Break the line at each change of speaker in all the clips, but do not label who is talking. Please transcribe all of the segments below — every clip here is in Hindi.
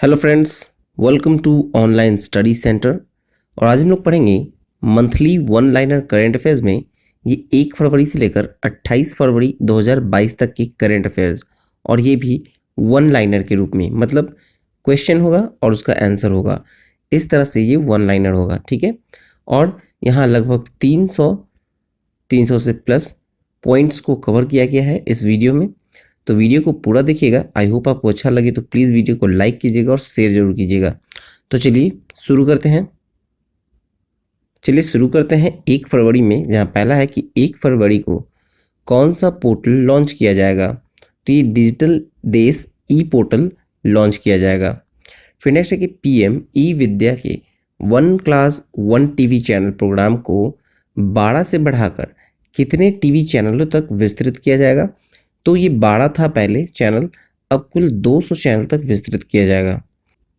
Hello friends, welcome to online study centre. और आज हम लोग पढ़ेंगे monthly one liner current affairs में ये 1 फरवरी से लेकर 28 फरवरी 2022 तक के करंट अफेयर्स। और ये भी वन लाइनर के रूप में, मतलब क्वेश्चन होगा और उसका आंसर होगा। इस तरह से ये वन लाइनर होगा, ठीक है। और यहाँ लगभग 300 से प्लस पॉइंट्स को कवर किया गया है इस वीडियो में। तो वीडियो को पूरा देखिएगा। आई होप आपको अच्छा लगे तो प्लीज़ वीडियो को लाइक कीजिएगा और शेयर जरूर कीजिएगा। तो चलिए शुरू करते हैं। 1 फरवरी में, जहाँ पहला है कि 1 फरवरी को कौन सा पोर्टल लॉन्च किया जाएगा। तो ये डिजिटल देश ई पोर्टल लॉन्च किया जाएगा। फिर नेक्स्ट है कि पीएम ई विद्या के 1 क्लास 1 टीवी चैनल प्रोग्राम को 12 से बढ़ाकर कितने टीवी चैनलों तक विस्तृत किया जाएगा। तो ये 12 था पहले चैनल, अब कुल 200 चैनल तक विस्तृत किया जाएगा।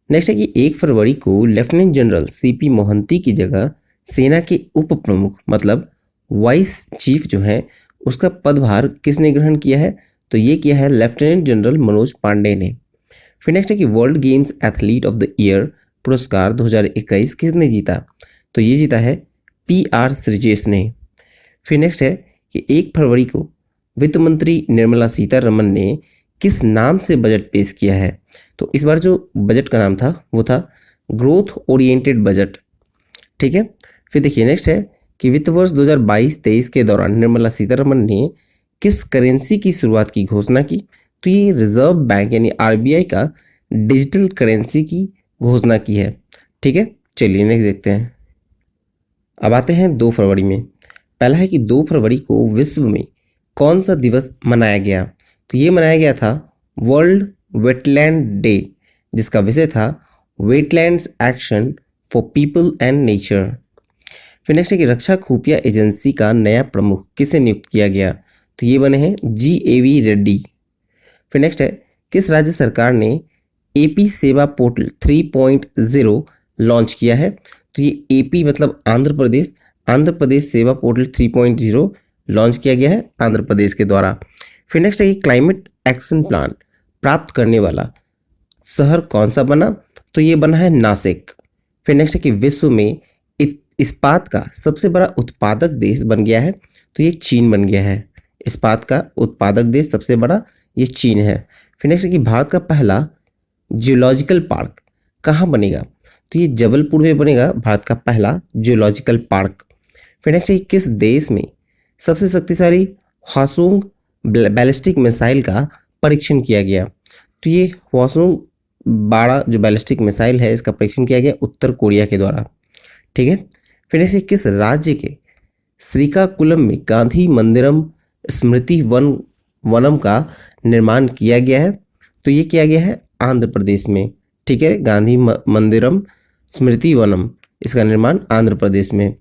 नेक्स्ट है कि 1 फरवरी को लेफ्टिनेंट जनरल सीपी मोहंती की जगह सेना के उप प्रमुख, मतलब वाइस चीफ जो है, उसका पदभार किसने ग्रहण किया है। तो ये किया है लेफ्टिनेंट जनरल मनोज पांडे ने। फिर नेक्स्ट है कि world games athlete of the year पुरस्कार 2021 किसने जीता। तो ये जीता है PR श्रीजेश ने। फिर नेक्स्ट है कि 1 फरवरी को वित्त मंत्री निर्मला सीतारमण ने किस नाम से बजट पेश किया है। तो इस बार जो बजट का नाम था वो था ग्रोथ ओरिएंटेड बजट, ठीक है। फिर देखिए नेक्स्ट है कि वित्त वर्ष 2022-23 के दौरान निर्मला सीतारमण ने किस करेंसी की शुरुआत की घोषणा की। तो ये रिजर्व बैंक यानी RBI का डिजिटल करेंसी की घोषणा की है, ठीक है। चलिए नेक्स्ट देखते हैं। अब आते हैं 2 फरवरी में। पहला है कि 2 फरवरी को विश्व में कौन सा दिवस मनाया गया। तो ये मनाया गया था वर्ल्ड वेटलैंड डे, जिसका विषय था wetlands action for people and nature. फिर नेक्स्ट है कि रक्षा खुफिया एजेंसी का नया प्रमुख किसे नियुक्त किया गया। तो ये बने हैं GAV रेड्डी। फिर नेक्स्ट है किस राज्य सरकार ने AP सेवा पोर्टल 3.0 लॉन्च किया है। तो ये AP मतलब आंध्र प्रदेश सेवा पोर्टल 3.0 लॉन्च किया गया है आंध्र प्रदेश के द्वारा। फिर नेक्स्ट है कि क्लाइमेट एक्शन प्लान प्राप्त करने वाला शहर कौन सा बना। तो ये बना है नासिक। फिर नेक्स्ट है कि विश्व में इस्पात का सबसे बड़ा उत्पादक देश बन गया है। तो ये चीन बन गया है। इस्पात का उत्पादक देश सबसे बड़ा ये चीन है। फिर नेक्स्ट है कि भारत का पहला जियोलॉजिकल पार्क कहाँ बनेगा। तो ये जबलपुर में बनेगा भारत का पहला जियोलॉजिकल पार्क। फिर नेक्स्ट है कि किस देश में सबसे शक्तिशाली ह्वासोंग बैलिस्टिक मिसाइल का परीक्षण किया गया। तो ये ह्वासोंग 12 जो बैलिस्टिक मिसाइल है, इसका परीक्षण किया गया उत्तर कोरिया के द्वारा, ठीक है। फिर ऐसे किस राज्य के श्रीकाकुलम में गांधी मंदिरम स्मृति वनम का निर्माण किया गया है। तो ये किया गया है आंध्र प्रदेश में, ठीक है। गांधी मंदिरम स्मृति वनम, इसका निर्माण आंध्र प्रदेश में।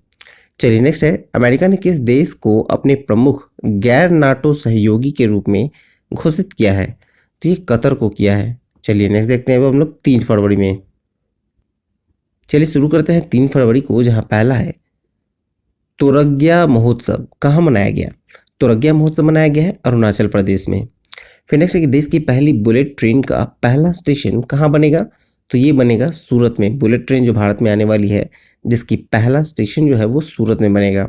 चलिए नेक्स्ट है अमेरिका ने किस देश को अपने प्रमुख गैर नाटो सहयोगी के रूप में घोषित किया है। तो ये कतर को किया है। चलिए नेक्स्ट देखते हैं अब हम लोग 3 फरवरी में। चलिए शुरू करते हैं 3 फरवरी को, जहां पहला है तोरग्या महोत्सव कहाँ मनाया गया। तोरग्या महोत्सव मनाया गया है अरुणाचल प्रदेश में। फिर नेक्स्ट है कि देश की पहली बुलेट ट्रेन का पहला स्टेशन कहाँ बनेगा। तो ये बनेगा सूरत में। बुलेट ट्रेन जो भारत में आने वाली है, जिसकी पहला स्टेशन जो है वो सूरत में बनेगा।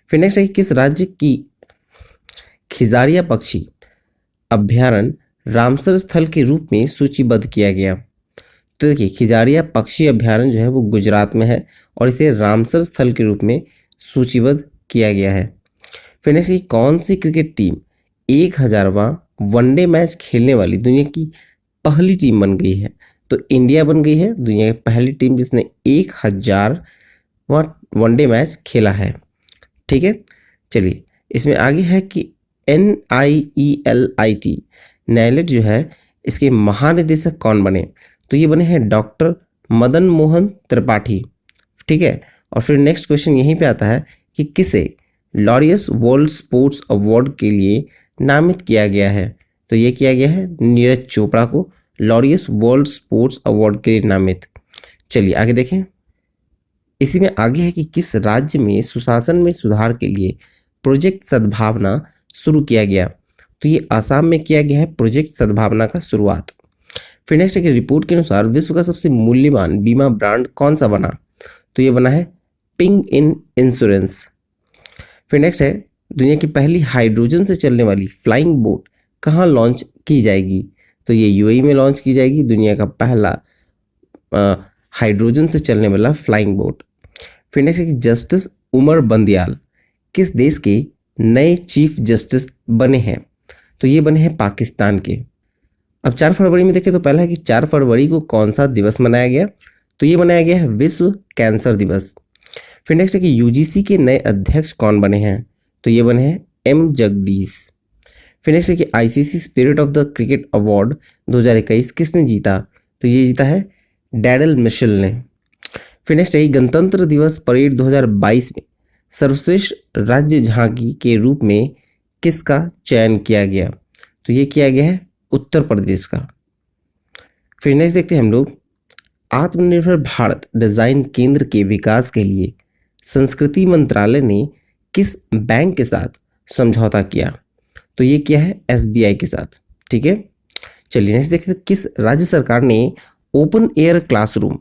फिर नेक्स्ट है कि किस राज्य की खिजारिया पक्षी अभ्यारण्य रामसर स्थल के रूप में सूचीबद्ध किया गया। तो देखिए खिजारिया पक्षी अभ्यारण्य जो है वो गुजरात में है और इसे रामसर स्थल के रूप में सूचीबद्ध किया गया है। फिर नेक्स्ट है कि कौन सी क्रिकेट टीम 1000वां वनडे मैच खेलने वाली दुनिया की पहली टीम बन गई है। तो इंडिया बन गई है दुनिया की पहली टीम जिसने 1000वां वनडे मैच खेला है, ठीक है। चलिए इसमें आगे है कि NIELIT NIELIT जो है, इसके महानिदेशक कौन बने। तो ये बने हैं डॉक्टर मदन मोहन त्रिपाठी, ठीक है। और फिर नेक्स्ट क्वेश्चन यहीं पे आता है कि किसे लॉरियस वर्ल्ड स्पोर्ट्स अवार्ड के लिए नामित किया गया है। तो ये किया गया है नीरज चोपड़ा को लॉरियस वर्ल्ड स्पोर्ट्स अवार्ड के लिए नामित। चलिए आगे देखें। इसी में आगे है कि किस राज्य में सुशासन में सुधार के लिए प्रोजेक्ट सद्भावना शुरू किया गया। तो ये आसाम में किया गया है प्रोजेक्ट सद्भावना का शुरुआत। फिर नेक्स्ट है कि रिपोर्ट के अनुसार विश्व का सबसे मूल्यवान बीमा ब्रांड कौन सा बना, तो ये बना है पिंग इन इंश्योरेंस। फिर नेक्स्ट है दुनिया की पहली हाइड्रोजन से चलने वाली फ्लाइंग बोट कहाँ लॉन्च की जाएगी, तो ये यूएई में लॉन्च की जाएगी दुनिया का पहला हाइड्रोजन से चलने वाला फ्लाइंग बोट। फिर नेक्स्ट है कि जस्टिस उमर बंदियाल किस देश के नए चीफ जस्टिस बने हैं, तो ये बने हैं पाकिस्तान के। अब 4 फरवरी में देखें तो पहला है कि 4 फरवरी को कौन सा दिवस मनाया गया, तो ये मनाया गया है विश्व कैंसर दिवस। फिर नेक्स्ट है कि यूजीसी के नए अध्यक्ष कौन बने हैं, तो ये बने हैं एम जगदीश। फिर नेक्स्ट है कि ICC spirit of the cricket award 2021 किसने जीता, तो ये जीता है डैरल मिशेल ने। फिर नेक्स्ट है कि गणतंत्र दिवस परेड 2022 में सर्वश्रेष्ठ राज्य झांकी के रूप में किसका चयन किया गया, तो ये किया गया है उत्तर प्रदेश का। फिर नेक्स्ट देखते हैं हम लोग आत्मनिर्भर भारत डिजाइन केंद्र के विकास के लिए संस्कृति मंत्रालय ने किस बैंक के साथ समझौता किया, तो ये किया है एसबीआई के साथ। ठीक है, चलिए नेक्स्ट देखते हैं किस राज्य सरकार ने ओपन एयर क्लासरूम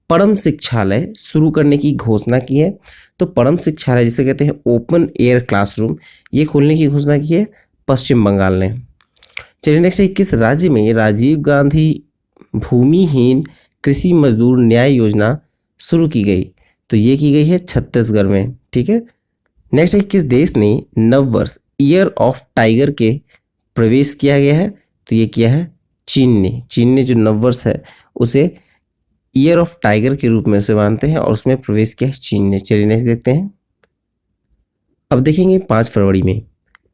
परम शिक्षालय शुरू करने की घोषणा की है, तो परम शिक्षालय जिसे कहते हैं ओपन एयर क्लासरूम, ये खोलने की घोषणा की है पश्चिम बंगाल ने। चलिए नेक्स्ट है किस राज्य में राजीव गांधी भूमिहीन कृषि मजदूर न्याय योजना शुरू की गई, तो ये की गई है छत्तीसगढ़ में। ठीक है, नेक्स्ट है किस देश ने नववर्ष ईयर ऑफ टाइगर के प्रवेश किया गया है, तो ये किया है चीन ने। चीन ने जो नववर्ष है उसे ईयर ऑफ टाइगर के रूप में उसे मानते हैं और उसमें प्रवेश किया है चीन ने। चलिए नेक्स्ट देखते हैं। अब देखेंगे 5 फरवरी में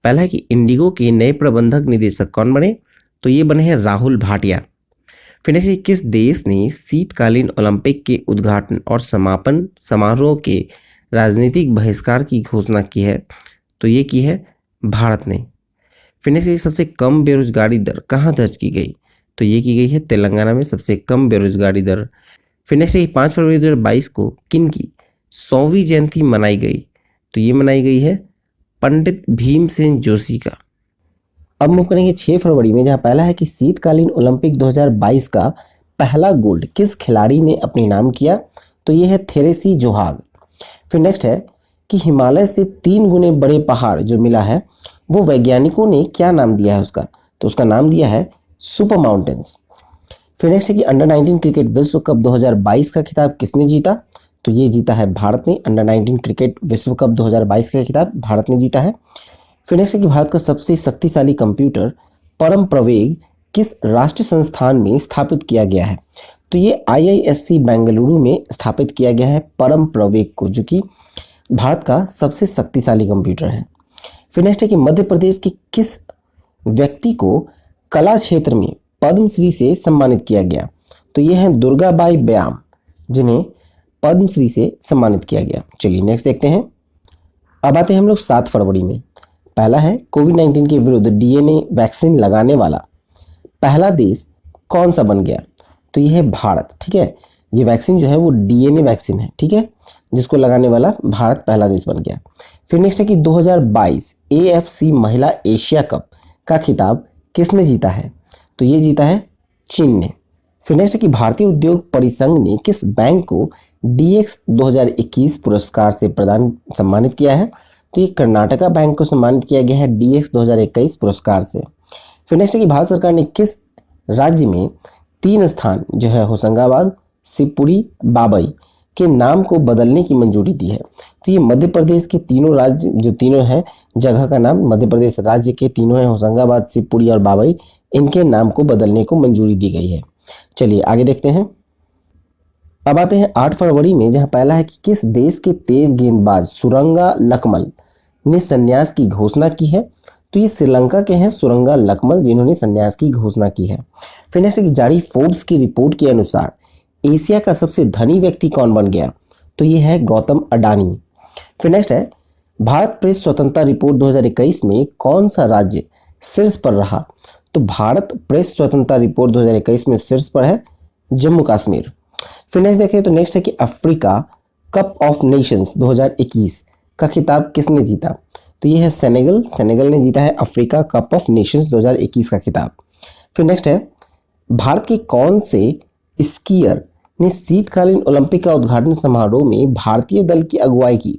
पहला है कि इंडिगो के नए प्रबंधक निदेशक कौन बने, तो ये बने हैं राहुल भाटिया। फिर नेक्स्ट है किस देश ने शीतकालीन ओलंपिक के उद्घाटन और समापन समारोह के राजनीतिक बहिष्कार की घोषणा की है, तो ये की है भारत ने। फिर नेक्स्ट सबसे कम बेरोजगारी दर कहाँ दर्ज की गई, तो ये की गई है तेलंगाना में सबसे कम बेरोजगारी दर। फिर नेक्स्ट 5 फरवरी 2022 को किन की 100वीं जयंती मनाई गई, तो ये मनाई गई है पंडित भीमसेन जोशी का। अब मूव करेंगे 6 फरवरी में, जहां पहला है कि शीतकालीन ओलंपिक 2022 का पहला गोल्ड किस खिलाड़ी ने अपने नाम किया, तो ये है थेरेसी जोहाग। फिर नेक्स्ट है कि हिमालय से 3 गुने बड़े पहाड़ जो मिला है वो वैज्ञानिकों ने क्या नाम दिया है उसका, तो उसका नाम दिया है सुपर माउंटेन्स। फिर नेक्स्ट है कि अंडर 19 क्रिकेट विश्व कप 2022 का खिताब किसने जीता, तो ये जीता है भारत ने। अंडर 19 क्रिकेट विश्व कप 2022 का खिताब भारत ने जीता है। फिर नेक्स्ट है कि भारत का सबसे शक्तिशाली कंप्यूटर परम प्रवेग किस राष्ट्रीय संस्थान में स्थापित किया गया है, तो ये IISc बेंगलुरु में स्थापित किया गया है परम प्रवेग को, जो कि भारत का सबसे शक्तिशाली कंप्यूटर है। फिर नेक्स्ट है कि मध्य प्रदेश के किस व्यक्ति को कला क्षेत्र में पद्मश्री से सम्मानित किया गया, तो ये हैं दुर्गाबाई व्याम जिन्हें पद्मश्री से सम्मानित किया गया। चलिए नेक्स्ट देखते हैं। अब आते हैं हम लोग 7 फरवरी में। पहला है कोविड-19 के विरुद्ध DNA वैक्सीन लगाने वाला पहला देश कौन सा बन गया, तो ये है भारत। ठीक है, ये वैक्सीन जो है वो DNA वैक्सीन है। ठीक है, जिसको लगाने वाला भारत पहला देश बन गया। फिर नेक्स्ट है कि 2022 AFC महिला एशिया कप का खिताब किसने जीता है, तो ये जीता है चीन ने। फिर नेक्स्ट है कि भारतीय उद्योग परिसंघ ने किस बैंक को DX 2021 पुरस्कार से सम्मानित किया है, तो ये कर्नाटका बैंक को सम्मानित किया गया है DX 2021 पुरस्कार से। फिर नेक्स्ट है कि भारत सरकार ने किस राज्य में 3 स्थान जो है होशंगाबाद, शिवपुरी, बाबई के नाम को बदलने की मंजूरी दी है, तो ये मध्य प्रदेश के तीनों राज्य जो तीनों हैं जगह का नाम मध्य प्रदेश राज्य के तीनों हैं होशंगाबाद, शिवपुरी और बाबई, इनके नाम को बदलने को मंजूरी दी गई है। चलिए आगे देखते हैं। अब आते हैं 8 फरवरी में, जहां पहला है कि किस देश के तेज गेंदबाज सुरंगा लकमल ने संन्यास की घोषणा की है, तो ये श्रीलंका के हैं सुरंगा लकमल जिन्होंने संन्यास की घोषणा की है। फिर नेक्स्ट की जारी फोर्ब्स की रिपोर्ट के अनुसार एशिया का सबसे धनी व्यक्ति कौन बन गया, तो ये है गौतम अडानी। फिर नेक्स्ट है भारत प्रेस स्वतंत्रता रिपोर्ट 2021 में कौन सा राज्य शीर्ष पर रहा, तो भारत प्रेस स्वतंत्रता रिपोर्ट 2021 में शीर्ष पर है जम्मू कश्मीर। फिर नेक्स्ट देखें तो नेक्स्ट है कि अफ्रीका कप ऑफ नेशंस 2021 का खिताब किसने जीता, तो ये है सेनेगल ने जीता है अफ्रीका कप ऑफ नेशंस 2021 का खिताब। फिर नेक्स्ट है भारत के कौन से स्कीयर ने शीतकालीन ओलंपिक का उद्घाटन समारोह में भारतीय दल की अगुवाई की?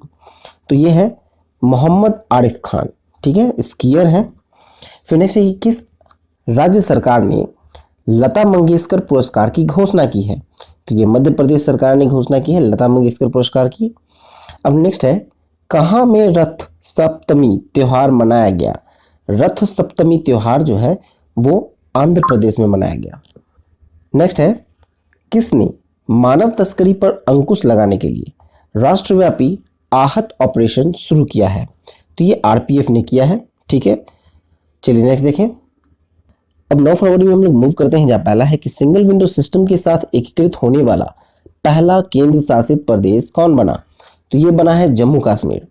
तो ये है मोहम्मद आरिफ खान, ठीक है, स्कीयर है। फिर नेक्स्ट है, किस राज्य सरकार ने लता मंगेशकर पुरस्कार की घोषणा की है? तो ये मध्य प्रदेश सरकार ने घोषणा की है लता मंगेशकर पुरस्कार की। अब नेक्स्ट है, कहाँ में रथ सप्तमी त्योहार मनाया गया? रथ सप्तमी त्योहार जो है वो आंध्र प्रदेश में मनाया गया। नेक्स्ट है, किसने मानव तस्करी पर अंकुश लगाने के लिए राष्ट्रव्यापी आहत ऑपरेशन शुरू किया है? तो ये आरपीएफ ने किया है, ठीक है। चलिए नेक्स्ट देखें। अब 9 फरवरी में हम लोग मूव करते हैं, जहाँ पहला है कि सिंगल विंडो सिस्टम के साथ एकीकृत होने वाला पहला केंद्र शासित प्रदेश कौन बना? तो ये बना है जम्मू कश्मीर।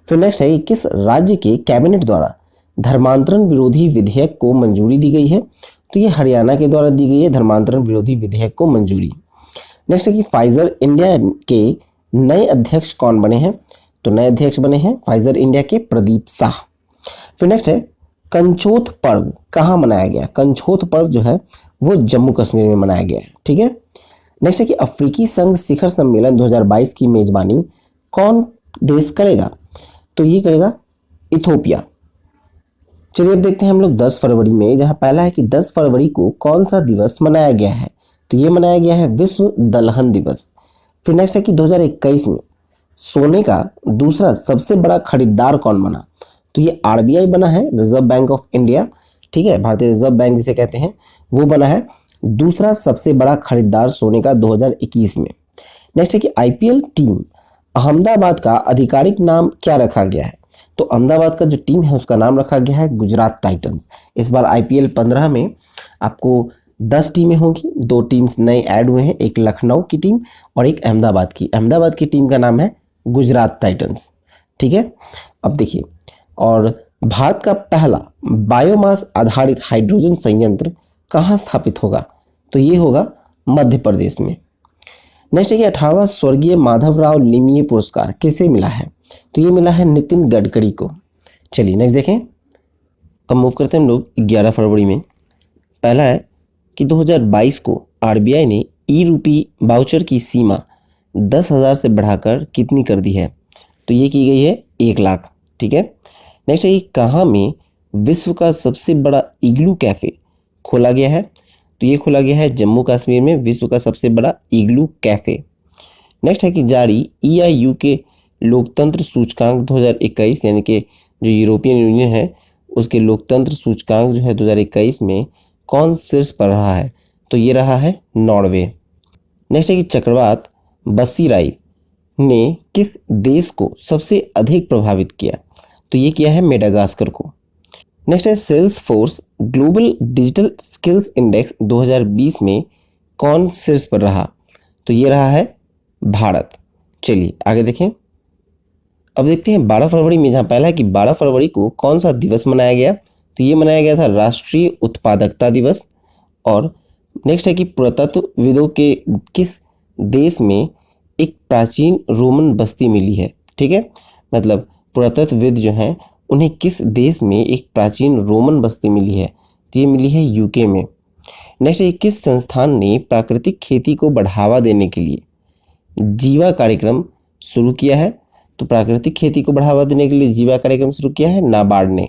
फिर नेक्स्ट है कि किस राज्य के कैबिनेट द्वारा धर्मांतरण विरोधी विधेयक को मंजूरी दी गई है? तो ये हरियाणा के द्वारा दी गई है धर्मांतरण विरोधी विधेयक को मंजूरी। नेक्स्ट है कि फाइजर इंडिया के नए अध्यक्ष कौन बने हैं? तो नए अध्यक्ष बने हैं फाइजर इंडिया के प्रदीप शाह। फिर नेक्स्ट है, कंचोथ पर्व कहाँ मनाया गया? कंचोथ पर्व जो है वो जम्मू कश्मीर में मनाया गया है, ठीक है। नेक्स्ट है कि अफ्रीकी संघ शिखर सम्मेलन 2022 की मेजबानी कौन देश करेगा? तो ये करेगा इथोपिया। चलिए अब देखते हैं हम लोग 10 फरवरी में, जहां पहला है कि 10 फरवरी को कौन सा दिवस मनाया गया है? तो ये मनाया गया है विश्व दलहन दिवस। फिर नेक्स्ट है कि 2021 में सोने का दूसरा सबसे बड़ा खरीदार कौन बना? तो ये आरबीआई बना है, रिजर्व बैंक ऑफ इंडिया, ठीक है, भारतीय रिजर्व बैंक जिसे कहते हैं, वो बना है दूसरा सबसे बड़ा खरीदार सोने का 2021 में। नेक्स्ट है कि आईपीएल टीम अहमदाबाद का आधिकारिक नाम क्या रखा गया है? तो अहमदाबाद का जो टीम है उसका नाम रखा गया है गुजरात टाइटंस। इस बार आईपीएल 15 में आपको 10 टीमें होंगी, 2 टीम्स नए ऐड हुए हैं, एक लखनऊ की टीम और एक अहमदाबाद की। अहमदाबाद की टीम का नाम है गुजरात टाइटंस, ठीक है। अब देखिए, और भारत का पहला बायोमास आधारित हाइड्रोजन संयंत्र कहाँ स्थापित होगा? तो ये होगा मध्य प्रदेश में। नेक्स्ट है कि 18वां स्वर्गीय माधवराव लिमये पुरस्कार किसे मिला है? तो ये मिला है नितिन गडकरी को। चलिए नेक्स्ट देखें। अब मूव करते हैं हम लोग 11 फरवरी में। पहला है कि 2022 को आरबीआई ने ई रूपी वाउचर की सीमा 10,000 से बढ़ाकर कितनी कर दी है? तो ये की गई है 1 लाख, ठीक है। नेक्स्ट है कि कहाँ में विश्व का सबसे बड़ा इग्लू कैफे खोला गया है? तो ये खोला गया है जम्मू कश्मीर में विश्व का सबसे बड़ा इग्लू कैफे। नेक्स्ट है कि जारी ईआईयू के लोकतंत्र सूचकांक 2021, यानी कि जो यूरोपियन यूनियन है उसके लोकतंत्र सूचकांक जो है 2021 में कौन शीर्ष पर रहा है? तो ये रहा है नॉर्वे। नेक्स्ट है कि चक्रवात बसीराई ने किस देश को सबसे अधिक प्रभावित किया? तो ये किया है मेडागास्कर को। नेक्स्ट है Salesforce global digital skills index 2020 में कौन शीर्ष पर रहा? तो ये रहा है भारत। चलिए आगे देखें। अब देखते हैं 12 फरवरी में, जहाँ पहला है कि 12 फरवरी को कौन सा दिवस मनाया गया? तो ये मनाया गया था राष्ट्रीय उत्पादकता दिवस। और नेक्स्ट है कि पुरातत्वविदों के किस देश में एक प्राचीन रोमन बस्ती मिली है? ठीक है, मतलब पुरातत्वविद जो हैं उन्हें किस देश में एक प्राचीन रोमन बस्ती मिली है? तो ये मिली है यूके में। नेक्स्ट है किस संस्थान ने प्राकृतिक खेती को बढ़ावा देने के लिए जीवा कार्यक्रम शुरू किया है? तो प्राकृतिक खेती को बढ़ावा देने के लिए जीवा कार्यक्रम शुरू किया है नाबार्ड ने।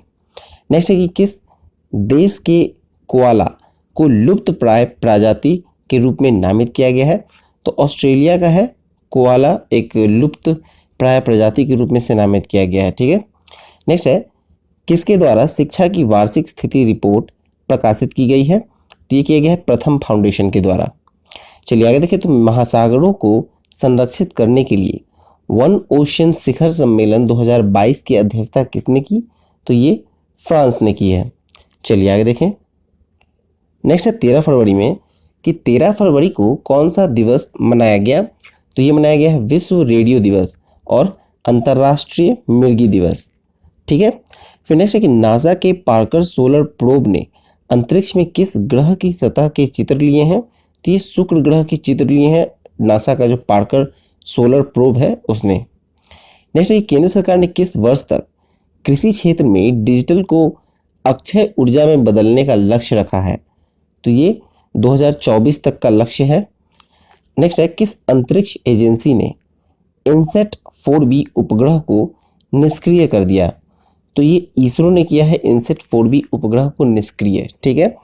नेक्स्ट है कि किस देश के कोआला को लुप्त प्राय प्रजाति के रूप में नामित किया गया है? तो ऑस्ट्रेलिया का है कोआला, एक लुप्त प्राय प्रजाति के रूप में से नामित किया गया है, ठीक है। नेक्स्ट है किसके द्वारा शिक्षा की वार्षिक स्थिति रिपोर्ट प्रकाशित की गई है? तो ये किया गया है प्रथम फाउंडेशन के द्वारा। चलिए आगे देखिए। तो महासागरों को संरक्षित करने के लिए वन ओशन शिखर सम्मेलन 2022 की अध्यक्षता किसने की? तो ये फ्रांस ने की है। चलिए आगे देखें। नेक्स्ट है 13 फरवरी में कि 13 फरवरी को कौन सा दिवस मनाया गया? तो ये मनाया गया है विश्व रेडियो दिवस और अंतर्राष्ट्रीय मिर्गी दिवस, ठीक है। फिर नेक्स्ट है कि नासा के पार्कर सोलर प्रोब ने अंतरिक्ष में किस ग्रह की सतह के चित्र लिए हैं? तो ये शुक्र ग्रह के चित्र लिए हैं नासा का जो पार्कर सोलर प्रोब है उसने। नेक्स्ट है कि केंद्र सरकार ने किस वर्ष तक कृषि क्षेत्र में डिजिटल को अक्षय ऊर्जा में बदलने का लक्ष्य रखा है? तो ये 2024 तक का लक्ष्य है। नेक्स्ट है, किस अंतरिक्ष एजेंसी ने इनसेट 4B उपग्रह को निष्क्रिय कर दिया? तो ये इसरो ने किया है इनसेट 4B उपग्रह को निष्क्रिय। ठीक है,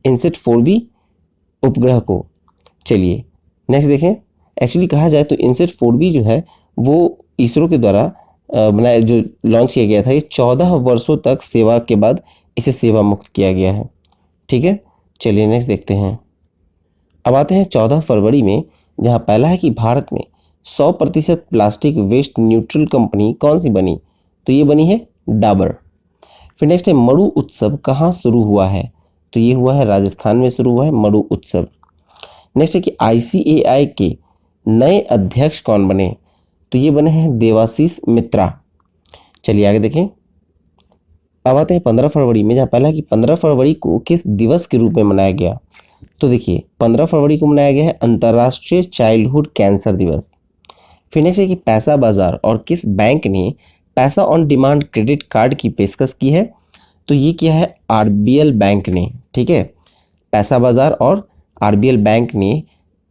इनसेट 4B उपग्रह को। चलिए नेक्स्ट देखें। एक्चुअली कहा जाए तो इनसेट 4B जो है वो इसरो के द्वारा बनाया, जो लॉन्च किया गया था, ये 14 वर्षों तक सेवा के बाद इसे सेवा मुक्त किया गया है। ठीक है, चलिए नेक्स्ट देखते हैं। अब आते हैं 14 फरवरी में, जहां पहला है कि भारत में 100% प्लास्टिक वेस्ट न्यूट्रल कंपनी कौन सी बनी? तो ये बनी है डाबर। फिर नेक्स्ट है, मड़ु उत्सव कहाँ शुरू हुआ है? तो ये हुआ है राजस्थान में शुरू हुआ है मड़ु उत्सव। नेक्स्ट है कि ICAI के नए अध्यक्ष कौन बने? तो ये बने हैं देवाशीष मित्रा। चलिए आगे देखें। अब आते हैं 15 फरवरी में, जहाँ पहला है कि 15 फरवरी को किस दिवस के रूप में मनाया गया? तो देखिए 15 फरवरी को मनाया गया है अंतर्राष्ट्रीय चाइल्डहुड कैंसर दिवस। फिर नेक्स्ट है कि पैसा बाजार और किस बैंक ने पैसा ऑन डिमांड क्रेडिट कार्ड की पेशकश की है? तो ये किया है RBL बैंक ने। ठीक है, पैसा बाजार और RBL बैंक ने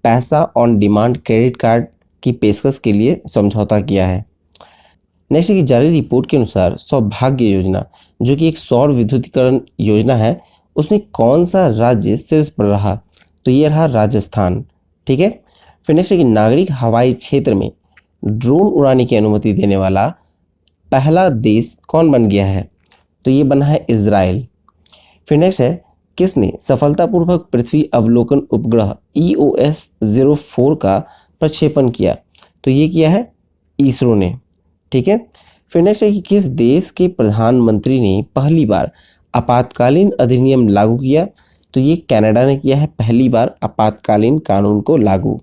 पैसा ऑन डिमांड क्रेडिट कार्ड की पेशकश के लिए समझौता किया है। नेक्स्ट है कि जारी रिपोर्ट के अनुसार सौभाग्य योजना, जो कि एक सौर विद्युतीकरण योजना है, उसमें कौन सा राज्य शीर्ष पर रहा? तो ये रहा राजस्थान। ठीक है, फिर नेक्स्ट है कि नागरिक हवाई क्षेत्र में ड्रोन उड़ाने की अनुमति देने वाला पहला देश कौन बन गया है? तो ये बना है इजराइल। फिर नेक्स्ट है, किसने सफलतापूर्वक पृथ्वी अवलोकन उपग्रह EOS 04 का प्रक्षेपण किया? तो ये किया है इसरो ने। ठीक है, फिर नेक्स्ट है कि किस देश के प्रधानमंत्री ने पहली बार आपातकालीन अधिनियम लागू किया? तो ये कनाडा ने किया है पहली बार आपातकालीन कानून को लागू।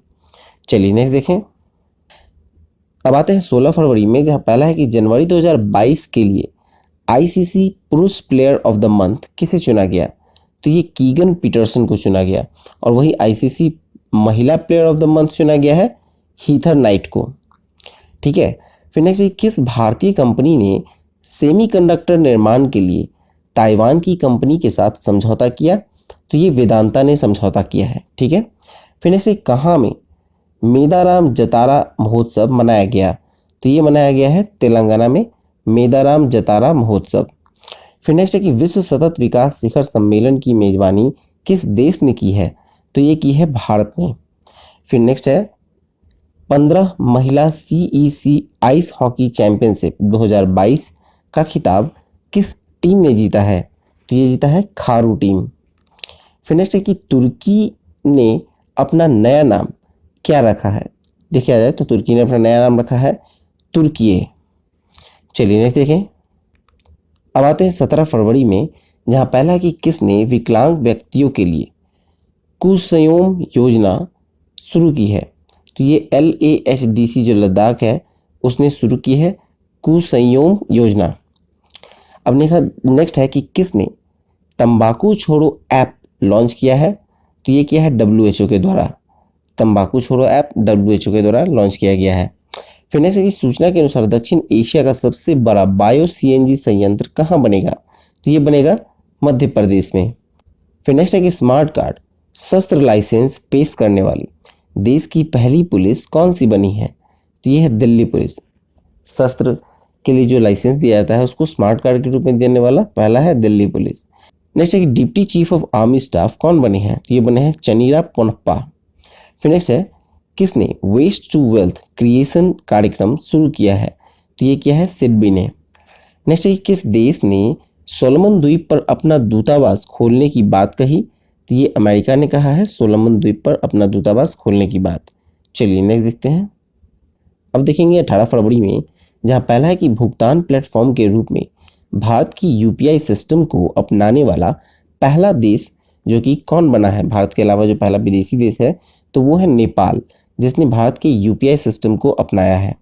चलिए नेक्स्ट देखें। अब आते हैं 16 फरवरी में, जहां पहला है कि जनवरी 2022 के लिए ICC पुरुष प्लेयर ऑफ द मंथ किसे चुना गया? तो ये कीगन पीटरसन को चुना गया। और वही ICC महिला प्लेयर ऑफ द मंथ चुना गया है हीथर नाइट को। ठीक है, फिर नेक्स्ट, किस भारतीय कंपनी ने सेमीकंडक्टर निर्माण के लिए ताइवान की कंपनी के साथ समझौता किया? तो ये वेदांता ने समझौता किया है। ठीक है, फिर नेक्स्ट, कहाँ में मेदाराम जतारा महोत्सव मनाया गया? तो ये मनाया गया है तेलंगाना में मेदाराम जतारा महोत्सव। फिर नेक्स्ट है कि विश्व सतत विकास शिखर सम्मेलन की मेजबानी किस देश ने की है? तो ये की है भारत ने। फिर नेक्स्ट है 15 महिला CEC आइस हॉकी चैंपियनशिप 2022 का खिताब किस टीम ने जीता है? तो ये जीता है खारू टीम। फिर नेक्स्ट है कि तुर्की ने अपना नया नाम क्या रखा है? देखा जाए तो तुर्की ने अपना नया नाम रखा है तुर्कीये। चलिए नेक्स्ट देखें। अब आते हैं 17 फरवरी में, जहां पहला है कि किसने विकलांग व्यक्तियों के लिए कुसंयोम योजना शुरू की है? तो ये LAHDC जो लद्दाख है उसने शुरू की है कुसंयोम योजना। अब नेक्स्ट है कि किसने तंबाकू छोड़ो ऐप लॉन्च किया है? तो ये किया है WHO के द्वारा। तंबाकू छोड़ो ऐप WHO के द्वारा लॉन्च किया गया है। फिर नेक्स्ट है कि सूचना के अनुसार दक्षिण एशिया का सबसे बड़ा बायो CNG संयंत्र कहाँ बनेगा? तो ये बनेगा मध्य प्रदेश में। फिर नेक्स्ट है कि स्मार्ट कार्ड शस्त्र लाइसेंस पेश करने वाली देश की पहली पुलिस कौन सी बनी है? तो ये है दिल्ली पुलिस। शस्त्र के लिए जो लाइसेंस दिया जाता है उसको स्मार्ट कार्ड के रूप में देने वाला पहला है दिल्ली पुलिस। नेक्स्ट है कि deputy chief of army staff कौन बने हैं? तो ये बने हैं चनीरा पोनप्पा। फिर नेक्स्ट है, किसने वेस्ट टू वेल्थ क्रिएशन कार्यक्रम शुरू किया है? तो ये किया है सिडबी ने। नेक्स्ट है, किस देश ने सोलोमन द्वीप पर अपना दूतावास खोलने की बात कही? तो ये अमेरिका ने कहा है सोलोमन द्वीप पर अपना दूतावास खोलने की बात। चलिए नेक्स्ट देखते हैं। अब देखेंगे 18 फरवरी में, जहां पहला है कि भुगतान प्लेटफॉर्म के रूप में भारत की UPI सिस्टम को अपनाने वाला पहला देश जो कि कौन बना है? भारत के अलावा जो पहला विदेशी देश है तो वो है नेपाल, जिसने भारत के UPI सिस्टम को अपनाया है।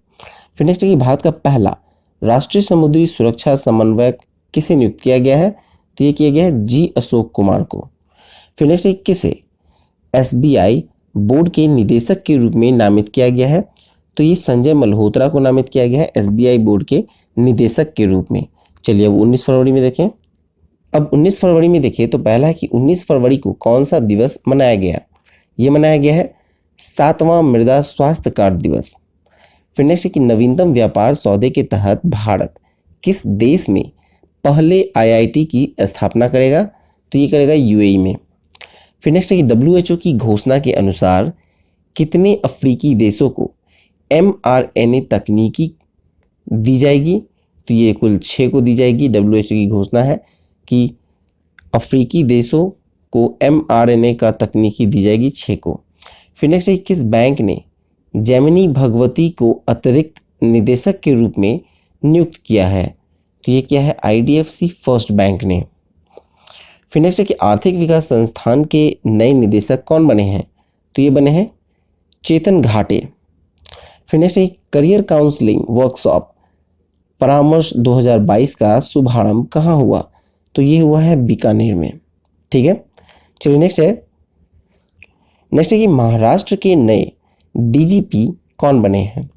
फिर नेक्स्ट है कि भारत का पहला राष्ट्रीय समुद्री सुरक्षा समन्वयक किसे नियुक्त किया गया है? तो ये किया गया है G अशोक कुमार को। फिर नेक्स्ट है, किसे SBI बोर्ड के निदेशक के रूप में नामित किया गया है? तो ये संजय मल्होत्रा को नामित किया गया है SBI बोर्ड के निदेशक के रूप में। चलिए अब 19 फरवरी में देखें। अब 19 फरवरी में देखिए तो पहला है कि 19 फरवरी को कौन सा दिवस मनाया गया। ये मनाया गया है 7वां मृदा स्वास्थ्य कार्ड दिवस। फिर नेक्स्ट है कि नवीनतम व्यापार सौदे के तहत भारत किस देश में पहले आईआईटी की स्थापना करेगा, तो ये करेगा यूएई में। फिर नेक्स्ट है कि WHO की घोषणा के अनुसार कितने अफ्रीकी देशों को mRNA तकनीकी दी जाएगी, तो ये कुल 6 को दी जाएगी। WHO की घोषणा है कि अफ्रीकी देशों को mRNA का तकनीकी दी जाएगी 6 को। फिर नेक्स्ट है किस बैंक ने जैमिनी भगवती को अतिरिक्त निदेशक के रूप में नियुक्त किया है, तो ये क्या है, IDFC फर्स्ट बैंक ने। फिर नेक्स्ट है कि आर्थिक विकास संस्थान के नए निदेशक कौन बने हैं, तो ये बने हैं चेतन घाटे। फिर नेक्स्ट है करियर काउंसलिंग वर्कशॉप परामर्श 2022 का शुभारंभ कहाँ हुआ, तो ये हुआ है बीकानेर में। ठीक है, चलिए नेक्स्ट है कि महाराष्ट्र के नए DGP कौन बने हैं,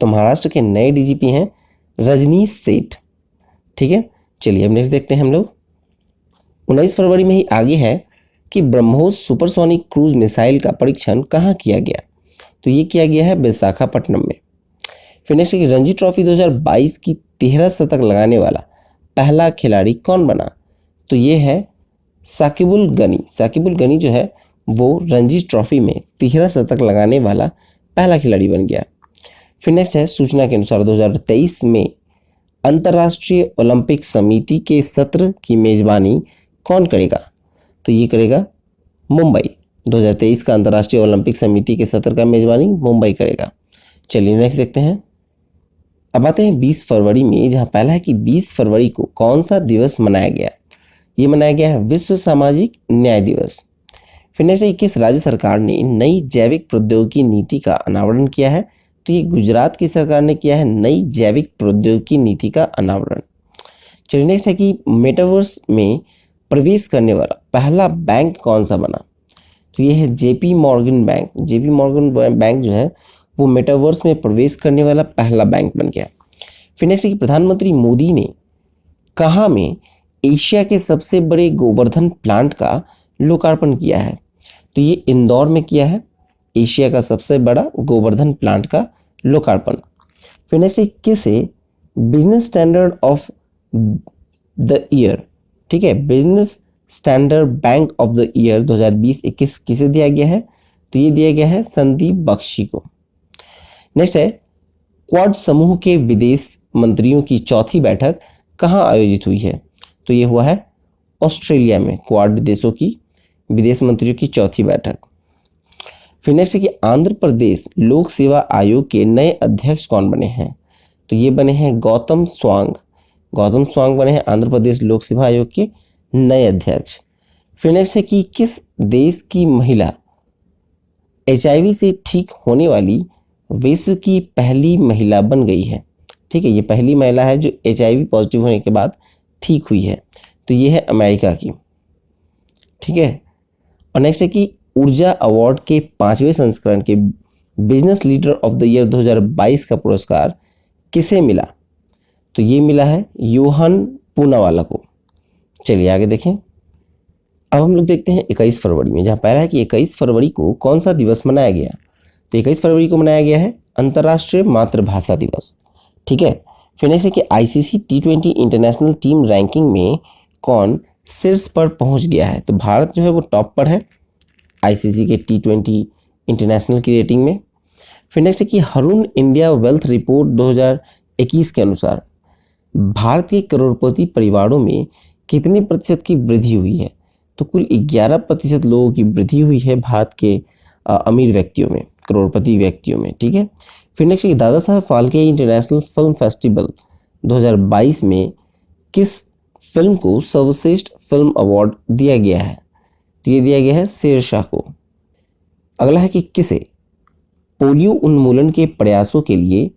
तो महाराष्ट्र के नए DGP हैं रजनीश सेठ। ठीक है, चलिए अब नेक्स्ट देखते हैं हम लोग। 19 फरवरी में ही आगे है कि ब्रह्मोस सुपरसोनिक क्रूज मिसाइल का परीक्षण कहाँ किया गया, तो ये किया गया है विशाखापट्टनम में। फिर नेक्स्ट है कि रणजी ट्रॉफी 2022 की 13 शतक लगाने वाला पहला खिलाड़ी कौन बना, तो ये है साकिबुल गनी। साकिबुल गनी जो है वो रणजी ट्रॉफी में 13 शतक लगाने वाला पहला खिलाड़ी बन गया। फिर नेक्स्ट है सूचना के अनुसार 2023 में अंतर्राष्ट्रीय ओलंपिक समिति के सत्र की मेजबानी कौन करेगा, तो ये करेगा मुंबई। 2023 का अंतर्राष्ट्रीय ओलंपिक समिति के सत्र का मेजबानी मुंबई करेगा। चलिए नेक्स्ट देखते हैं। अब आते हैं 20 फरवरी में, जहां पहला है कि 20 फरवरी को कौन सा दिवस मनाया गया, ये मनाया गया है विश्व सामाजिक न्याय दिवस। फिर नेक्स्ट है किस राज्य सरकार ने नई जैविक प्रौद्योगिकी नीति का अनावरण किया है, तो ये गुजरात की सरकार ने किया है नई जैविक प्रौद्योगिकी नीति का अनावरण। चलिए नेक्स्ट है कि मेटावर्स में प्रवेश करने वाला पहला बैंक कौन सा बना, तो ये है JP Morgan bank. JP Morgan bank जो है वो मेटावर्स में प्रवेश करने वाला पहला बैंक बन गया। फिर नेक्स्ट है कि प्रधानमंत्री मोदी ने कहाँ में एशिया के सबसे बड़े गोवर्धन प्लांट का लोकार्पण किया है, तो ये इंदौर में किया है एशिया का सबसे बड़ा गोवर्धन प्लांट का लोकार्पण। फिर नेक्स्ट है किसे business standard of the year, ठीक है, business standard bank of the year 2020-21 किसे दिया गया है, तो ये दिया गया है संदीप बख्शी को। नेक्स्ट है क्वाड समूह के विदेश मंत्रियों की चौथी बैठक कहाँ आयोजित हुई है, तो ये हुआ है ऑस्ट्रेलिया में, क्वाड देशों की विदेश मंत्रियों की चौथी बैठक। फिर नेक्स्ट है कि आंध्र प्रदेश लोक सेवा आयोग के नए अध्यक्ष कौन बने हैं, तो ये बने हैं गौतम स्वांग। गौतम स्वांग बने हैं आंध्र प्रदेश लोक सेवा आयोग के नए अध्यक्ष। फिर नेक्स्ट है कि किस देश की महिला HIV से ठीक होने वाली विश्व की पहली महिला बन गई है। ठीक है, ये पहली महिला है जो HIV पॉजिटिव होने के बाद ठीक हुई है, तो ये है अमेरिका की। ठीक है, और नेक्स्ट है कि ऊर्जा अवार्ड के 5वें संस्करण के business leader of the year 2022 का पुरस्कार किसे मिला, तो ये मिला है योहान पूनावाला को। चलिए आगे देखें। अब हम लोग देखते हैं 21 फरवरी में, जहाँ पहला है कि 21 फरवरी को कौन सा दिवस मनाया गया, तो 21 फरवरी को मनाया गया है अंतर्राष्ट्रीय मातृभाषा दिवस। ठीक है, फिर नेक्स्ट है कि ICC T20 international team ranking में कौन शीर्ष पर पहुंच गया है, तो भारत जो है वो टॉप पर है ICC के T20 इंटरनेशनल की रेटिंग में। फिर नेक्स्ट है कि हरून इंडिया वेल्थ रिपोर्ट 2021 के अनुसार भारत के करोड़पति परिवारों में कितने प्रतिशत की वृद्धि हुई है, तो कुल 11% लोगों की वृद्धि हुई है भारत के अमीर व्यक्तियों में, करोड़पति व्यक्तियों में। ठीक है, फिर नेक्स्ट है Dada Saheb Phalke international film festival 2022 में किस फिल्म को सर्वश्रेष्ठ फिल्म अवार्ड दिया गया है, तो ये दिया गया है शेरशाह को। अगला है कि किसे पोलियो उन्मूलन के प्रयासों के लिए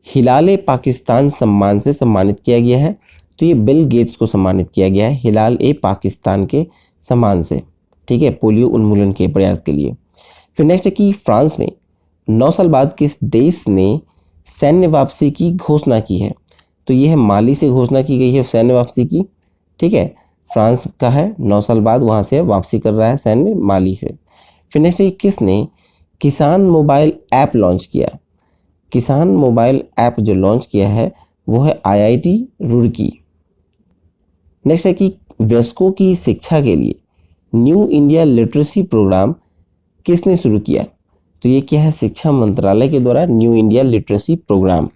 हिलाल पाकिस्तान सम्मान से सम्मानित किया गया है, तो ये बिल गेट्स को सम्मानित किया गया है हिलाल पाकिस्तान के सम्मान से। ठीक है, पोलियो उन्मूलन के प्रयास के लिए। फिर नेक्स्ट है कि फ्रांस में 9 साल बाद किस देश ने सैन्य वापसी की घोषणा की है, तो ये है माली से घोषणा की गई है सैन्य वापसी की। ठीक है, फ्रांस का है, 9 साल बाद वहाँ से वापसी कर रहा है सैन्य माली से। फिर नेक्स्ट है किसने किसान मोबाइल ऐप लॉन्च किया। किसान मोबाइल ऐप जो लॉन्च किया है वो है IIT रुड़की। नेक्स्ट है कि वयस्कों की शिक्षा के लिए न्यू इंडिया लिटरेसी प्रोग्राम किसने शुरू किया। तो ये क्या है, शिक्षा मंत्रालय के द्वारा न्यू इंडिया लिटरेसी प्रोग्राम।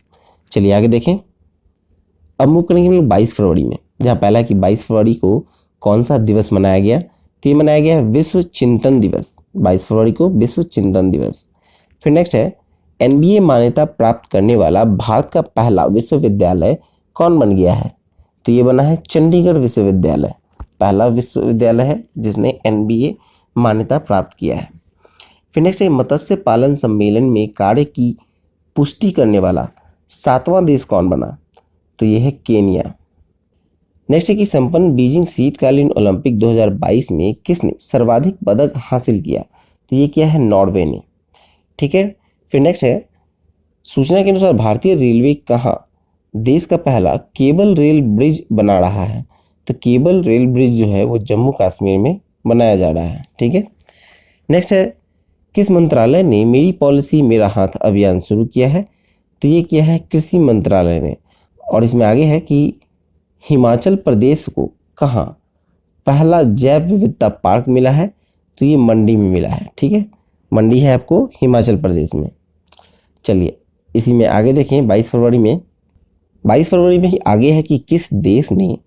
चलिए आगे देखें। अब मूव करेंगे हम लोग 22 फरवरी में, जहाँ पहला कि 22 फरवरी को कौन सा दिवस मनाया गया। तो ये मनाया गया है विश्व चिंतन दिवस। 22 फरवरी को विश्व चिंतन दिवस। फिर नेक्स्ट है NBA मान्यता प्राप्त करने वाला भारत का पहला विश्वविद्यालय कौन बन गया है। तो ये बना है चंडीगढ़ विश्वविद्यालय। पहला विश्वविद्यालय है जिसने NBA मान्यता प्राप्त किया है। फिर नेक्स्ट है मत्स्य पालन सम्मेलन में कार्य की पुष्टि करने वाला 7वां देश कौन बना। तो ये है केनिया। नेक्स्ट है कि संपन्न बीजिंग शीतकालीन ओलंपिक 2022 में किसने सर्वाधिक पदक हासिल किया। तो ये क्या है, नॉर्वे ने। ठीक है। फिर नेक्स्ट है सूचना के अनुसार भारतीय रेलवे कहाँ देश का पहला केबल रेल ब्रिज बना रहा है। तो केबल रेल ब्रिज जो है वो जम्मू कश्मीर में बनाया जा रहा है। ठीक है। नेक्स्ट है किस मंत्रालय ने मेरी पॉलिसी मेरा हाथ अभियान शुरू किया है। तो ये किया है कृषि मंत्रालय ने। और इसमें आगे है कि हिमाचल प्रदेश को कहाँ पहला जैव विविधता पार्क मिला है। तो ये मंडी में मिला है। ठीक है, मंडी है आपको हिमाचल प्रदेश में। चलिए इसी में आगे देखें। 22 फरवरी में ही आगे है कि किस देश ने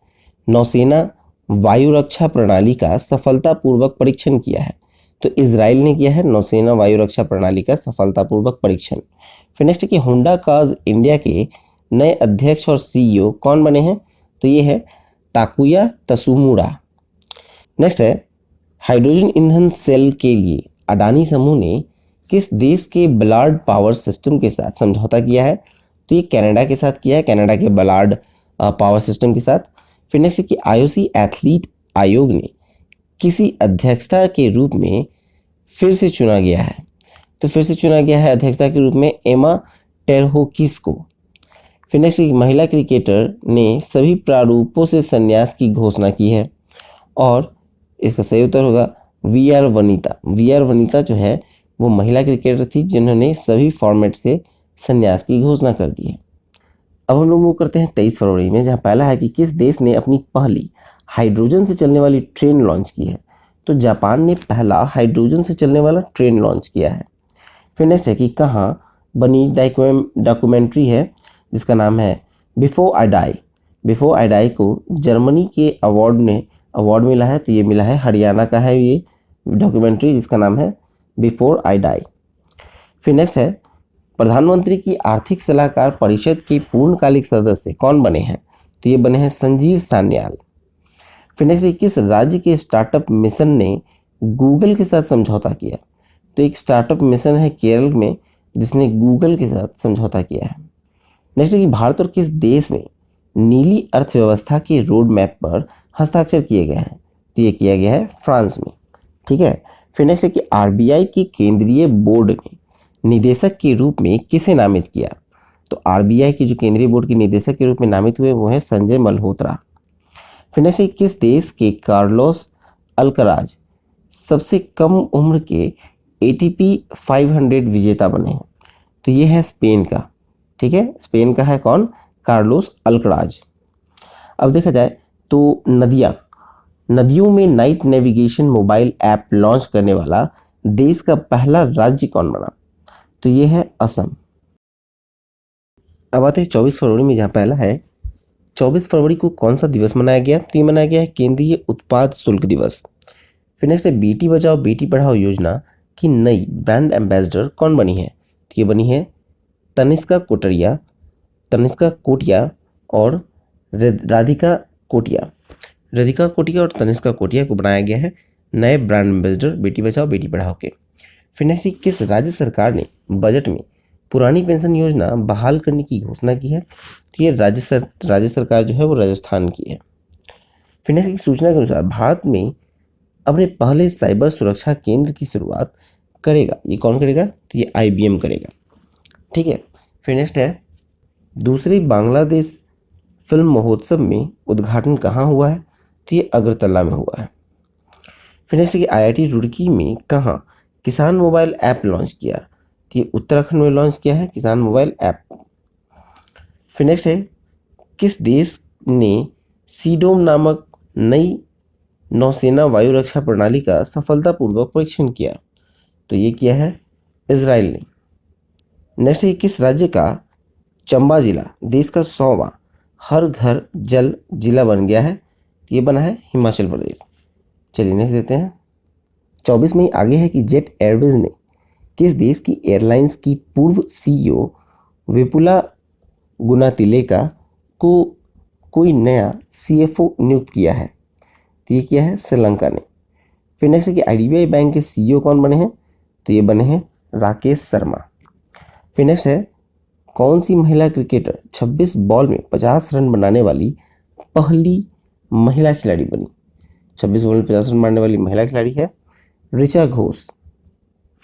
नौसेना वायु रक्षा प्रणाली का सफलतापूर्वक परीक्षण किया है। तो इजराइल ने किया है नौसेना वायु रक्षा प्रणाली का सफलतापूर्वक परीक्षण। फिर नेक्स्ट है कि होंडा कार्स इंडिया के नए अध्यक्ष और CEO कौन बने हैं। तो ये है ताकुया तसुमुरा। नेक्स्ट है हाइड्रोजन ईंधन सेल के लिए अडानी समूह ने किस देश के बलार्ड पावर सिस्टम के साथ समझौता किया है। तो ये कनाडा के साथ किया है, कनाडा के बलार्ड पावर सिस्टम के साथ। फिर नेक्स्ट है कि IOC एथलीट आयोग ने किसी अध्यक्षता के रूप में फिर से चुना गया है। तो फिर से चुना गया है अध्यक्षता के रूप में एमा टेरहोकिस को। फिर नेक्स्ट महिला क्रिकेटर ने सभी प्रारूपों से संन्यास की घोषणा की है। और इसका सही उत्तर होगा VR वनीता। VR वनीता जो है वो महिला क्रिकेटर थी जिन्होंने सभी फॉर्मेट से संन्यास की घोषणा कर दी है। अब हम लोग मूव करते हैं 23 फरवरी में, जहाँ पहला है कि किस देश ने अपनी पहली हाइड्रोजन से चलने वाली ट्रेन लॉन्च की है। तो जापान ने पहला हाइड्रोजन से चलने वाला ट्रेन लॉन्च किया है। फिर नेक्स्ट है कि कहाँ बनी डॉक्यूमेंट्री है जिसका नाम है before I die. Before I die को जर्मनी के अवार्ड मिला है। तो ये मिला है हरियाणा का है ये डॉक्यूमेंट्री जिसका नाम है बिफोर आई डाई। फिर नेक्स्ट है प्रधानमंत्री की आर्थिक सलाहकार परिषद के पूर्णकालिक सदस्य कौन बने हैं। तो ये बने हैं संजीव सान्याल। फिर नेक्स्ट किस राज्य के स्टार्टअप मिशन ने गूगल के साथ समझौता किया। तो एक स्टार्टअप मिशन है केरल में जिसने गूगल के साथ समझौता किया है। नेक्स्ट है कि भारत और किस देश में नीली अर्थव्यवस्था के रोड मैप पर हस्ताक्षर किए गए हैं। तो ये किया गया है फ्रांस में। ठीक है। फिर नेक्स्ट है कि RBI की केंद्रीय बोर्ड ने निदेशक के रूप में किसे नामित किया। तो RBI की जो केंद्रीय बोर्ड के निदेशक के रूप में नामित हुए वो है संजय मल्होत्रा। फिर नेक्स्ट किस देश के कार्लोस अल्कराज सबसे कम उम्र के ATP 500 विजेता बने हैं। तो ये है स्पेन का। ठीक है, स्पेन का है कौन, कार्लोस अल्कराज। अब देखा जाए तो नदियों में night navigation mobile app launch करने वाला देश का पहला राज्य कौन बना। तो ये है असम। अब आते हैं 24 फरवरी में, जहाँ पहला है 24 फरवरी को कौन सा दिवस मनाया गया। तो ये मनाया गया है केंद्रीय उत्पाद शुल्क दिवस। फिर नेक्स्ट है बेटी बचाओ बेटी पढ़ाओ योजना की नई ब्रांड एम्बेसडर कौन बनी है। तो ये बनी है तनिष्का कोटिया और राधिका कोटिया और तनिष्का कोटिया को बनाया गया है नए ब्रांड एम्बेसडर बेटी बचाओ बेटी पढ़ाओ के। फिर नेक्स्ट किस राज्य सरकार ने बजट में पुरानी पेंशन योजना बहाल करने की घोषणा की है। तो ये राज्य सरकार जो है वो राजस्थान की है। फिर नेक्स्ट की सूचना के अनुसार भारत में अपने पहले साइबर सुरक्षा केंद्र की शुरुआत करेगा। ये कौन करेगा। तो ये IBM करेगा। ठीक है। फिर नेक्स्ट है दूसरे बांग्लादेश फिल्म महोत्सव में उद्घाटन कहाँ हुआ है। तो ये अगरतला में हुआ है। फिर नेक्स्ट है कि IIT रुड़की में कहाँ किसान मोबाइल ऐप लॉन्च किया? तो ये उत्तराखंड में लॉन्च किया है किसान मोबाइल ऐप। फिर नेक्स्ट है किस देश ने सीडोम नामक नई नौसेना वायु रक्षा प्रणाली का सफलतापूर्वक परीक्षण किया? तो ये किया है इजराइल ने। नेक्स्ट है किस राज्य का चंबा जिला देश का 100वां हर घर जल जिला बन गया है? ये बना है हिमाचल प्रदेश। चलिए नेक्स्ट देते हैं। 24 में आगे है कि जेट एयरवेज ने किस देश की एयरलाइंस की पूर्व CEO विपुला गुनातिलेका को कोई नया CFO नियुक्त किया है? तो ये किया है श्रीलंका ने। फिर नेक्स्ट है कि IDBI बैंक के CEO कौन बने हैं? तो ये बने हैं राकेश शर्मा। फिर नेक्स्ट है कौन सी महिला क्रिकेटर 26 बॉल में 50 रन बनाने वाली पहली महिला खिलाड़ी बनी? 26 बॉल में 50 रन मारने वाली महिला खिलाड़ी है ऋचा घोष।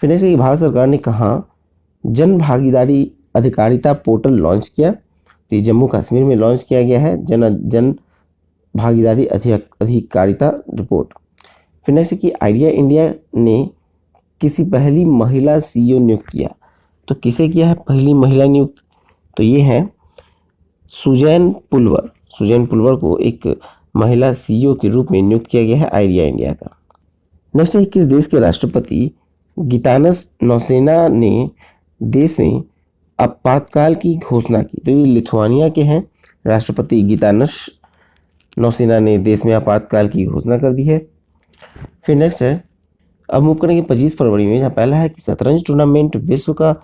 फिर नेक्स्ट है कि भारत सरकार ने कहाँ जन भागीदारी अधिकारिता पोर्टल लॉन्च किया? तो ये जम्मू कश्मीर में लॉन्च किया गया है जन भागीदारी अधिकारिता रिपोर्ट। फिर नेक्स्ट है कि आइडिया इंडिया ने किसी पहली महिला CEO नियुक्त किया? तो किसे किया है पहली महिला नियुक्त? तो ये है सुजैन पुलवर। सुजैन पुलवर को एक महिला CEO के रूप में नियुक्त किया गया है आइडिया इंडिया का। नेक्स्ट है किस देश के राष्ट्रपति गितानस नौसेना ने देश में आपातकाल की घोषणा की? तो ये लिथुआनिया के हैं राष्ट्रपति गितानस नौसेना ने देश में आपातकाल की घोषणा कर दी है। फिर नेक्स्ट है अब मूव करेंगे 25 फरवरी में, जहाँ पहला है कि शतरंज टूर्नामेंट विश्व का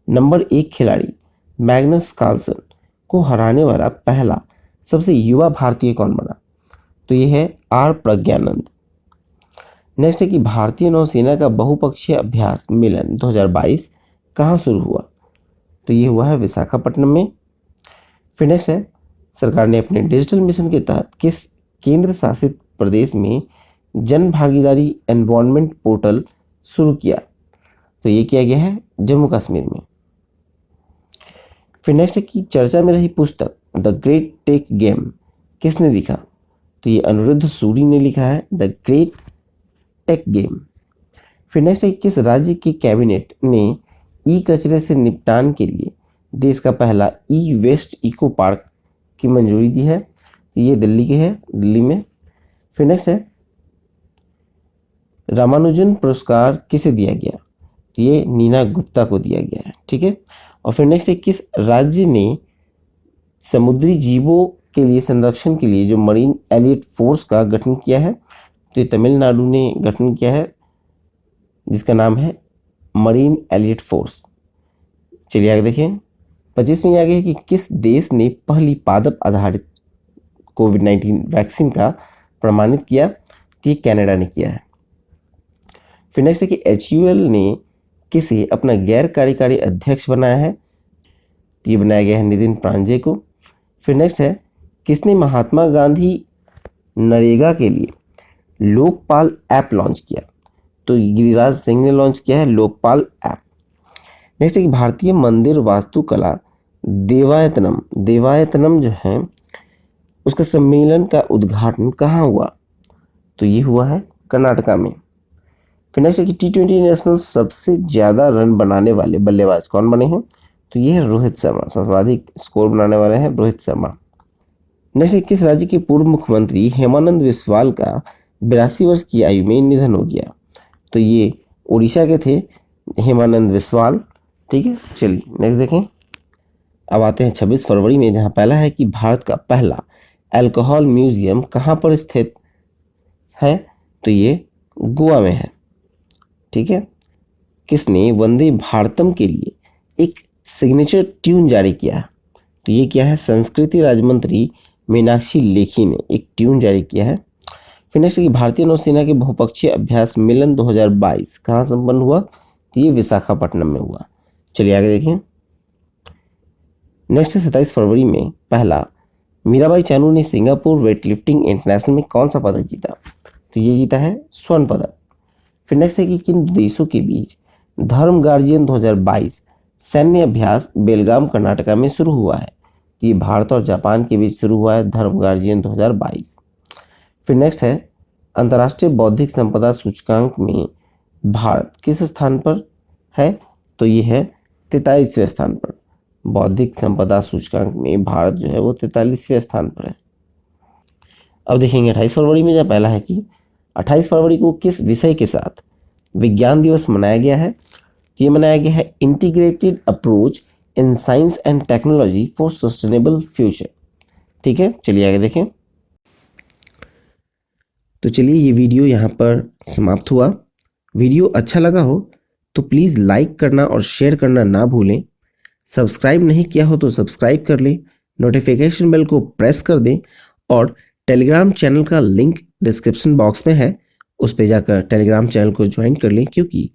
नंबर 1 खिलाड़ी मैग्नस कार्लसन को हराने वाला पहला सबसे युवा भारतीय कौन बना? तो ये है R प्रज्ञानंद। नेक्स्ट है कि भारतीय नौसेना का बहुपक्षीय अभ्यास मिलन 2022 कहाँ शुरू हुआ? तो ये हुआ है विशाखापट्टनम में। फिर नेक्स्ट है सरकार ने अपने डिजिटल मिशन के तहत किस केंद्र शासित प्रदेश में जन भागीदारी एनवायरनमेंट पोर्टल शुरू किया? तो ये किया गया है जम्मू कश्मीर में। फिर नेक्स्ट है कि चर्चा में रही पुस्तक द ग्रेट टेक गेम किसने लिखा? तो ये अनिरुद्ध सूरी ने लिखा है द ग्रेट टेक गेम। फिर नेक्स्ट है किस राज्य की कैबिनेट ने ई कचरे से निपटान के लिए देश का पहला ई वेस्ट इको पार्क की मंजूरी दी है? ये दिल्ली के है, दिल्ली में। फिर नेक्स्ट है रामानुजन पुरस्कार किसे दिया गया? तो ये नीना गुप्ता को दिया गया है, ठीक है। और फिर नेक्स्ट है किस राज्य ने समुद्री जीवों के लिए संरक्षण के लिए जो मरीन एलियट फोर्स का गठन किया है? तो ये तमिलनाडु ने गठन किया है जिसका नाम है मरीन एलियट फोर्स। चलिए आगे देखें। 25 में आगे है कि किस देश ने पहली पादप आधारित कोविड-19 वैक्सीन का प्रमाणित किया? तो ये कनाडा ने किया है। फिर नेक्स्ट है कि HUL ने किसे अपना गैर कार्यकारी अध्यक्ष बनाया है? ये बनाया गया है नितिन प्रांजय को। फिर नेक्स्ट है किसने महात्मा गांधी नरेगा के लिए लोकपाल ऐप लॉन्च किया? तो गिरिराज सिंह ने लॉन्च किया है लोकपाल ऐप। नेक्स्ट है कि भारतीय मंदिर वास्तुकला देवायतनम जो है उसका सम्मेलन का उद्घाटन कहाँ हुआ? तो ये हुआ है कर्नाटका में। फिर नेक्स्ट है कि T20 नेशनल सबसे ज़्यादा रन बनाने वाले बल्लेबाज कौन बने हैं? तो ये है रोहित शर्मा। सर्वाधिक स्कोर बनाने वाले हैं रोहित शर्मा। नेक्स्ट है किस राज्य के पूर्व मुख्यमंत्री हेमानंद बिस्वाल का 82 वर्ष की आयु में निधन हो गया? तो ये उड़ीसा के थे हेमानंद बिस्वाल, ठीक है। चलिए नेक्स्ट देखें। अब आते हैं 26 फरवरी में, जहाँ पहला है कि भारत का पहला अल्कोहल म्यूजियम कहाँ पर स्थित है? तो ये गोवा में है, ठीक है। किसने वंदे भारतम के लिए एक सिग्नेचर ट्यून जारी किया? तो ये क्या है संस्कृति राज्य मंत्री मीनाक्षी लेखी ने एक ट्यून जारी किया है। फिर नेक्स्ट कि भारतीय नौसेना के बहुपक्षीय अभ्यास मिलन 2022 कहाँ संपन्न हुआ? तो ये विशाखापट्टनम में हुआ। चलिए आगे देखें। नेक्स्ट है 27 फरवरी में पहला मीराबाई चानू ने सिंगापुर वेटलिफ्टिंग इंटरनेशनल में कौन सा पदक जीता? तो ये जीता है स्वर्ण पदक। फिर नेक्स्ट है कि किन देशों के बीच धर्म गार्जियन 2022 सैन्य अभ्यास बेलगाम कर्नाटका में शुरू हुआ है? ये भारत और जापान के बीच शुरू हुआ है धर्म गार्जियन 2022। फिर नेक्स्ट है अंतर्राष्ट्रीय बौद्धिक संपदा सूचकांक में भारत किस स्थान पर है? तो ये है 43वें स्थान पर। बौद्धिक संपदा सूचकांक में भारत जो है वो 43वें स्थान पर है। अब देखेंगे 28 फरवरी में, जब पहला है कि 28 फरवरी को किस विषय के साथ विज्ञान दिवस मनाया गया है? तो ये मनाया गया है integrated approach in science and technology for sustainable future. ठीक है, चलिए आगे देखें। तो चलिए ये वीडियो यहाँ पर समाप्त हुआ। वीडियो अच्छा लगा हो तो प्लीज़ लाइक करना और शेयर करना ना भूलें। सब्सक्राइब नहीं किया हो तो सब्सक्राइब कर लें, नोटिफिकेशन बेल को प्रेस कर दें और टेलीग्राम चैनल का लिंक डिस्क्रिप्शन बॉक्स में है, उस पर जाकर टेलीग्राम चैनल को ज्वाइन कर लें, क्योंकि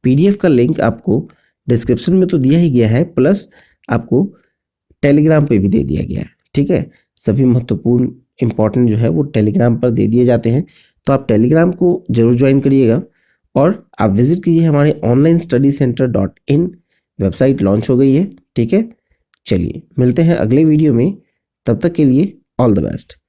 पीडीएफ का लिंक आपको डिस्क्रिप्शन में तो दिया ही गया है, प्लस आपको टेलीग्राम पे भी दे दिया गया है। ठीक है, सभी महत्वपूर्ण इंपॉर्टेंट जो है वो टेलीग्राम पर दे दिए जाते हैं, तो आप टेलीग्राम को जरूर ज्वाइन करिएगा और आप विजिट कीजिए हमारे onlinestudycenter.in वेबसाइट लॉन्च हो गई है। ठीक है, चलिए मिलते हैं अगले वीडियो में, तब तक के लिए ऑल द बेस्ट।